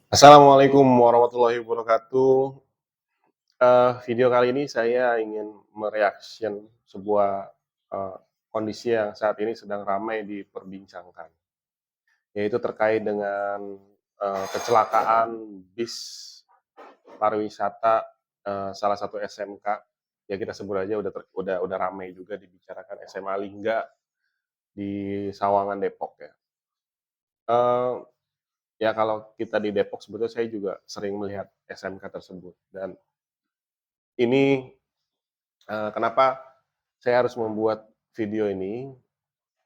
Assalamualaikum warahmatullahi wabarakatuh. Video kali ini saya ingin mereaction sebuah, eee, kondisi yang saat ini sedang ramai diperbincangkan, yaitu terkait dengan, kecelakaan bis pariwisata, salah satu SMK, ya kita sebut aja udah ramai juga dibicarakan SMA Lingga di Sawangan, Depok ya. Eee, ya kalau kita di Depok sebetulnya saya juga sering melihat SMK tersebut dan ini kenapa saya harus membuat video ini,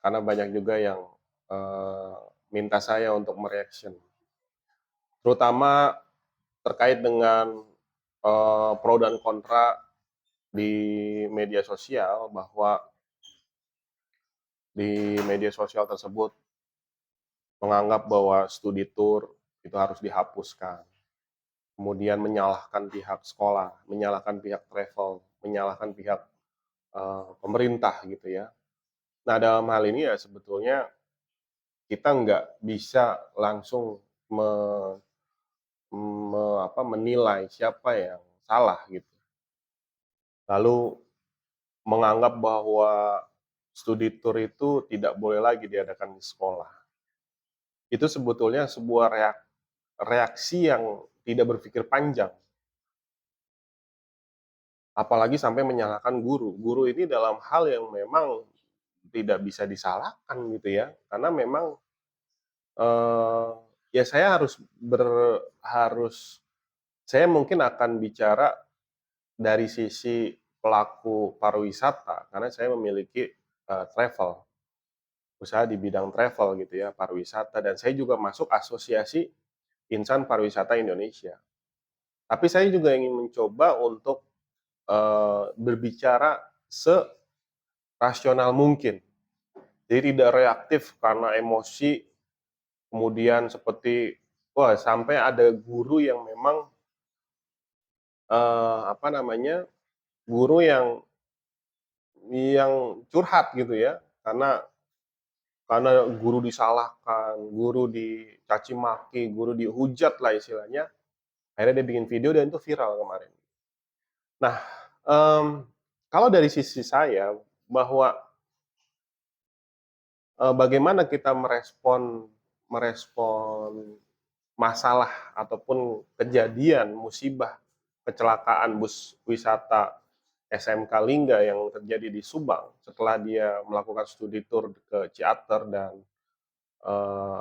karena banyak juga yang, eee, minta saya untuk mereaction, terutama terkait dengan, pro dan kontra di media sosial, bahwa di media sosial tersebut menganggap bahwa studi tour itu harus dihapuskan, kemudian menyalahkan pihak sekolah, menyalahkan pihak travel, menyalahkan pihak, pemerintah gitu ya. Nah, dalam hal ini ya sebetulnya kita nggak bisa langsung me menilai siapa yang salah gitu. Lalu menganggap bahwa studi tour itu tidak boleh lagi diadakan di sekolah. Itu sebetulnya sebuah reaksi yang tidak berpikir panjang, apalagi sampai menyalahkan guru. Guru ini dalam hal yang memang tidak bisa disalahkan gitu ya, karena memang, eee, ya saya harus saya mungkin akan bicara dari sisi pelaku pariwisata, karena saya memiliki, travel, usaha di bidang travel gitu ya, pariwisata, dan saya juga masuk asosiasi insan pariwisata Indonesia. Tapi saya juga ingin mencoba untuk, berbicara serasional mungkin. Jadi tidak reaktif karena emosi, kemudian seperti wah sampai ada guru yang memang, apa namanya, guru yang curhat gitu ya, karena guru disalahkan, guru dicaci maki, guru dihujat lah istilahnya, akhirnya dia bikin video dan itu viral kemarin. Nah, mmm, kalau dari sisi saya bahwa, bagaimana kita merespon merespon masalah ataupun kejadian musibah kecelakaan bus wisata SMK Lingga yang terjadi di Subang setelah dia melakukan studi tour ke Ciater dan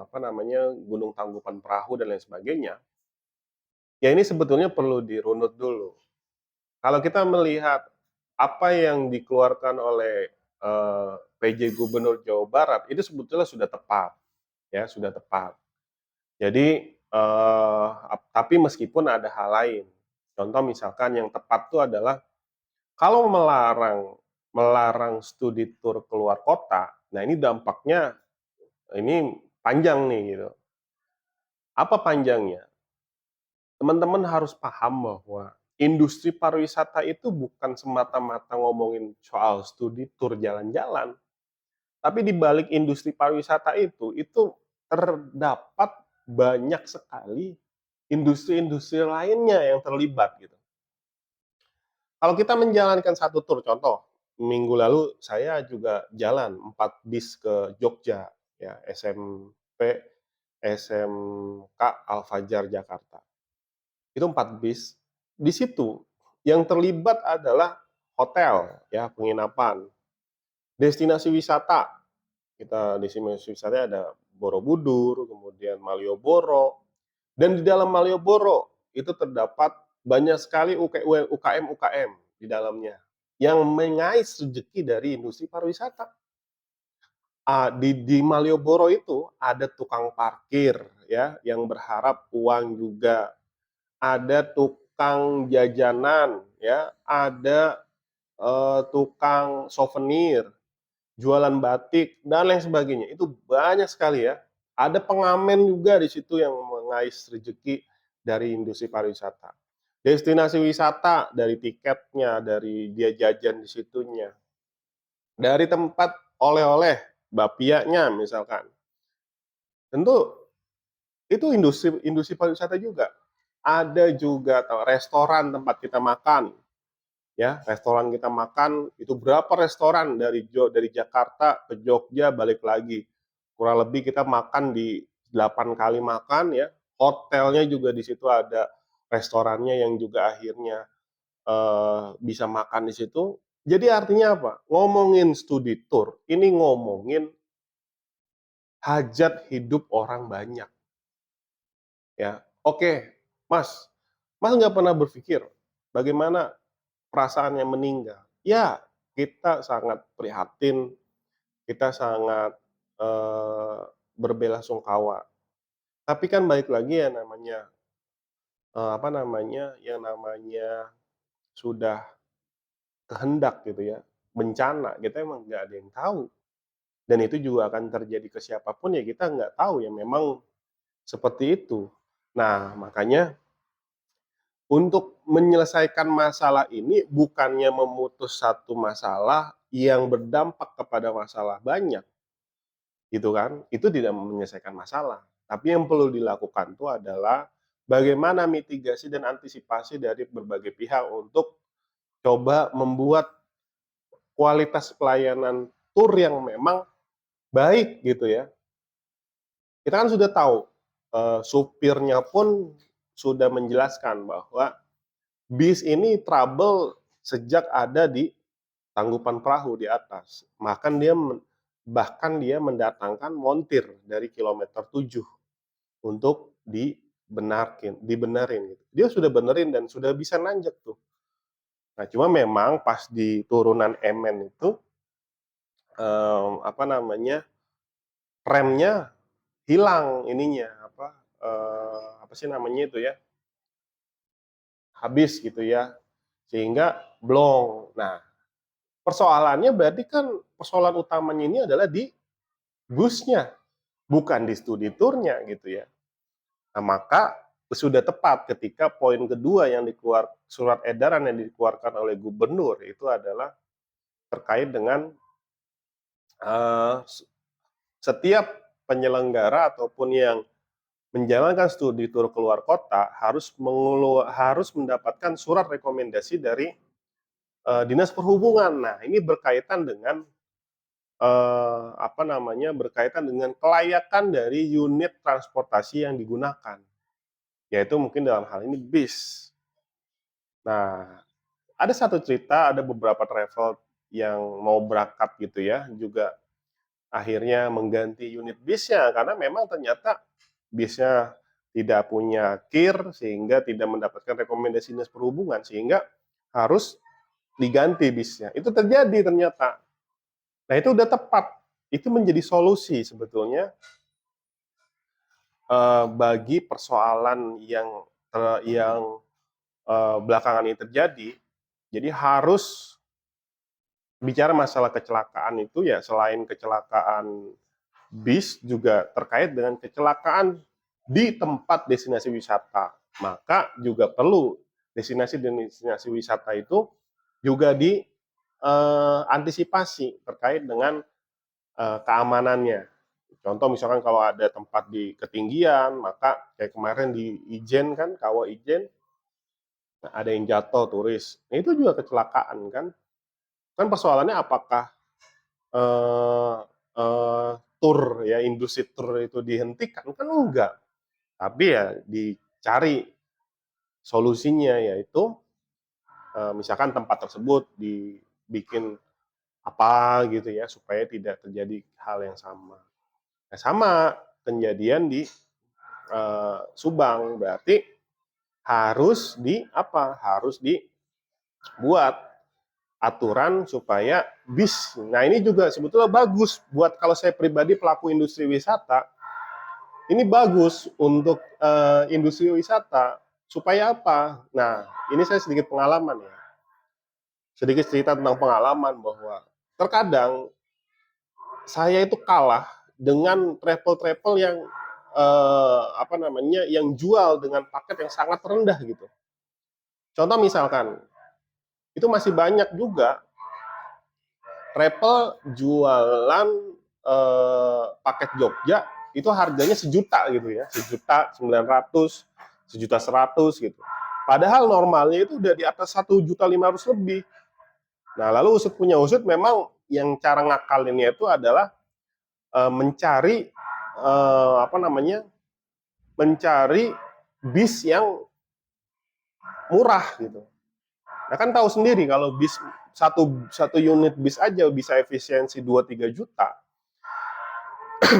apa namanya, Gunung Tangkuban Perahu dan lain sebagainya, ya ini sebetulnya perlu dirunut dulu. Kalau kita melihat apa yang dikeluarkan oleh, PJ Gubernur Jawa Barat, itu sebetulnya sudah tepat, ya, sudah tepat. Jadi, tapi meskipun ada hal lain. Contoh misalkan yang tepat itu adalah kalau melarang melarang studi tour keluar kota, nah ini dampaknya ini panjang nih gitu. Apa panjangnya? Teman-teman harus paham bahwa industri pariwisata itu bukan semata-mata ngomongin soal studi tur jalan-jalan, tapi di balik industri pariwisata itu terdapat banyak sekali industri-industri lainnya yang terlibat gitu. Kalau kita menjalankan satu tur, contoh, minggu lalu saya juga jalan 4 bis ke Jogja, ya, SMK Al Fajar Jakarta. Itu 4 bis. Di situ yang terlibat adalah hotel, ya, penginapan, destinasi wisata. Kita destinasi wisata ada Borobudur, kemudian Malioboro, dan di dalam Malioboro itu terdapat banyak sekali UKM-UKM di dalamnya yang mengais rezeki dari industri pariwisata. Di Malioboro itu ada tukang parkir ya yang berharap uang juga, ada tukang jajanan ya, ada, tukang souvenir, jualan batik dan lain sebagainya. Itu banyak sekali ya. Ada pengamen juga di situ yang mengais rezeki dari industri pariwisata. Destinasi wisata dari tiketnya, dari dia jajan di situnya, dari tempat oleh-oleh, bapiaknya misalkan. Tentu Itu industri industri pariwisata juga. Ada juga restoran tempat kita makan, ya restoran kita makan itu berapa restoran dari Jakarta ke Jogja balik lagi, kurang lebih kita makan di 8 kali makan ya, hotelnya juga di situ ada restorannya yang juga akhirnya bisa makan di situ. Jadi artinya apa? Ngomongin studi tour, ini ngomongin hajat hidup orang banyak. Ya, oke, Mas, Mas nggak pernah berpikir bagaimana perasaannya meninggal? Ya, kita sangat prihatin, kita sangat eh, berbelasungkawa. Tapi kan balik lagi ya namanya apa namanya, yang namanya sudah kehendak gitu ya, bencana kita emang nggak ada yang tahu. Dan itu juga akan terjadi ke siapapun ya kita nggak tahu ya memang seperti itu. Nah makanya untuk menyelesaikan masalah ini bukannya memutus satu masalah yang berdampak kepada masalah banyak, gitu kan? Itu tidak menyelesaikan masalah. Tapi yang perlu dilakukan itu adalah bagaimana mitigasi dan antisipasi dari berbagai pihak untuk coba membuat kualitas pelayanan tur yang memang baik gitu ya. Kita kan sudah tahu, supirnya pun sudah menjelaskan bahwa bis ini trouble sejak ada di tangkupan perahu di atas. Bahkan dia mendatangkan montir dari kilometer 7 untuk dibenerin gitu. Dia sudah benerin dan sudah bisa nanjak tuh. Nah, cuma memang pas di turunan Emen itu apa namanya? Remnya hilang ininya apa sih namanya itu ya? Habis gitu ya. Sehingga blong. Nah, persoalannya berarti kan persoalan utamanya ini adalah di busnya, bukan di studi turnya gitu ya. Nah, maka sudah tepat ketika poin kedua yang surat edaran yang dikeluarkan oleh gubernur itu adalah terkait dengan uh, setiap penyelenggara ataupun yang menjalankan studi tur keluar kota harus mendapatkan surat rekomendasi dari Dinas Perhubungan. Nah, ini berkaitan dengan apa namanya berkaitan dengan kelayakan dari unit transportasi yang digunakan, yaitu mungkin dalam hal ini bis. Nah, ada satu cerita, ada beberapa travel yang mau berangkat gitu ya, juga akhirnya mengganti unit bisnya karena memang ternyata bisnya tidak punya KIR sehingga tidak mendapatkan rekomendasi Dinas Perhubungan sehingga harus diganti bisnya. Itu terjadi ternyata. Nah, itu udah tepat. Itu menjadi solusi sebetulnya bagi persoalan yang belakangan ini terjadi. Jadi harus bicara masalah kecelakaan itu ya selain kecelakaan bis juga terkait dengan kecelakaan di tempat destinasi wisata. Maka juga perlu destinasi-destinasi wisata itu juga diantisipasi terkait dengan keamanannya. Contoh misalkan kalau ada tempat di ketinggian, maka kayak kemarin di Ijen kan, Kawah Ijen, ada yang jatuh turis. Nah, itu juga kecelakaan kan. Kan persoalannya apakah eh, tur ya industri tur itu dihentikan kan enggak, tapi ya dicari solusinya yaitu misalkan tempat tersebut dibikin apa gitu ya supaya tidak terjadi hal yang sama. Nah, sama kejadian di Subang berarti harus dibuat aturan supaya bis. Nah, ini juga sebetulnya bagus buat kalau saya pribadi pelaku industri wisata. Ini bagus untuk industri wisata supaya apa? Nah, ini saya sedikit pengalaman ya. Sedikit cerita tentang pengalaman bahwa terkadang saya itu kalah dengan travel-travel yang apa namanya yang jual dengan paket yang sangat rendah gitu. Contoh misalkan itu masih banyak juga travel jualan paket Jogja itu harganya sejuta gitu ya, 1.900.000, 1.100.000 gitu. Padahal normalnya itu udah di atas 1.500.000 lebih. Nah, lalu usut punya usut memang yang cara ngakalinnya itu adalah mencari apa namanya, mencari bis yang murah gitu. Nah kan tahu sendiri kalau bis satu satu unit bis aja bisa efisiensi 2-3 juta,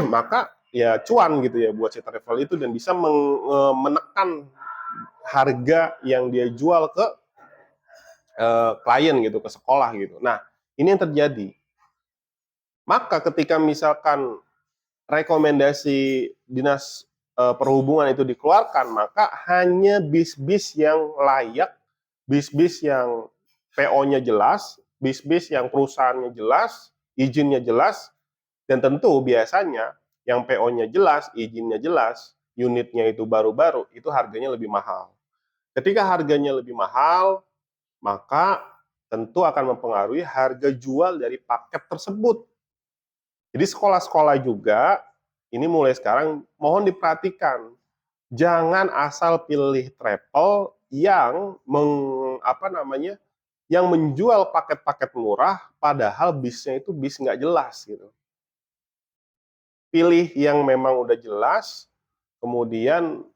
maka ya cuan gitu ya buat si travel itu dan bisa menekan harga yang dia jual ke klien gitu, ke sekolah gitu. Nah, ini yang terjadi. Maka ketika misalkan rekomendasi dinas perhubungan itu dikeluarkan, maka hanya bis-bis yang layak, bis-bis yang PO-nya jelas, bis-bis yang perusahaannya jelas, izinnya jelas, dan tentu biasanya yang PO-nya jelas, izinnya jelas, unitnya itu baru-baru, itu harganya lebih mahal. Ketika harganya lebih mahal, maka tentu akan mempengaruhi harga jual dari paket tersebut. Jadi sekolah-sekolah juga ini mulai sekarang mohon diperhatikan, jangan asal pilih travel yang apa namanya, yang menjual paket-paket murah padahal bisnya itu bis nggak jelas gitu. Pilih yang memang udah jelas, kemudian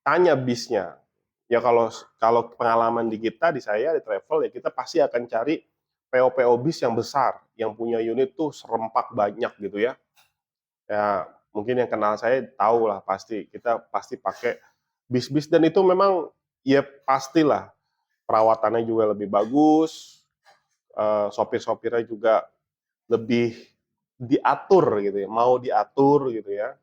tanya bisnya. Ya kalau kalau pengalaman di kita, di saya, di travel, ya kita pasti akan cari PO-PO bis yang besar, yang punya unit tuh serempak banyak gitu ya. Ya mungkin yang kenal saya tahu lah pasti, kita pasti pakai bis-bis dan itu memang ya pastilah perawatannya juga lebih bagus, sopir-sopirnya juga lebih diatur gitu ya, mau diatur gitu ya,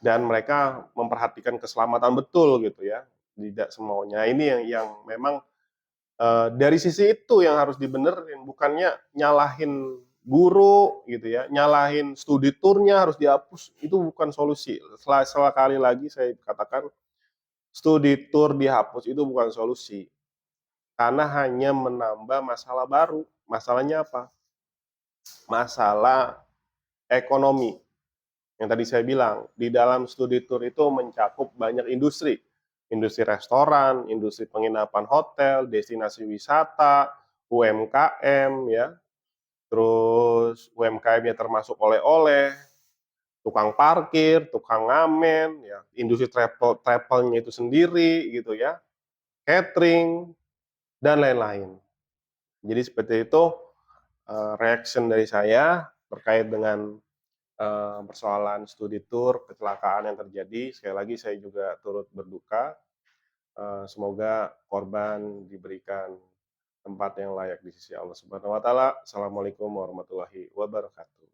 dan mereka memperhatikan keselamatan betul gitu ya, tidak semuanya. Ini yang memang dari sisi itu yang harus dibenerin, bukannya nyalahin guru gitu ya, nyalahin studi turnya harus dihapus, itu bukan solusi. Sekali lagi saya katakan, studi tour dihapus itu bukan solusi, karena hanya menambah masalah baru. Masalahnya apa? Masalah ekonomi. Yang tadi saya bilang, di dalam studi tour itu mencakup banyak industri. Industri restoran, industri penginapan hotel, destinasi wisata, UMKM ya. Terus UMKM-nya termasuk oleh-oleh, tukang parkir, tukang ngamen, ya, industri travelnya itu sendiri gitu ya, catering dan lain-lain. Jadi seperti itu reaction dari saya terkait dengan persoalan studi tour, kecelakaan yang terjadi. Sekali lagi saya juga turut berduka. Semoga korban diberikan tempat yang layak di sisi Allah Subhanahu wa taala. Assalamualaikum warahmatullahi wabarakatuh.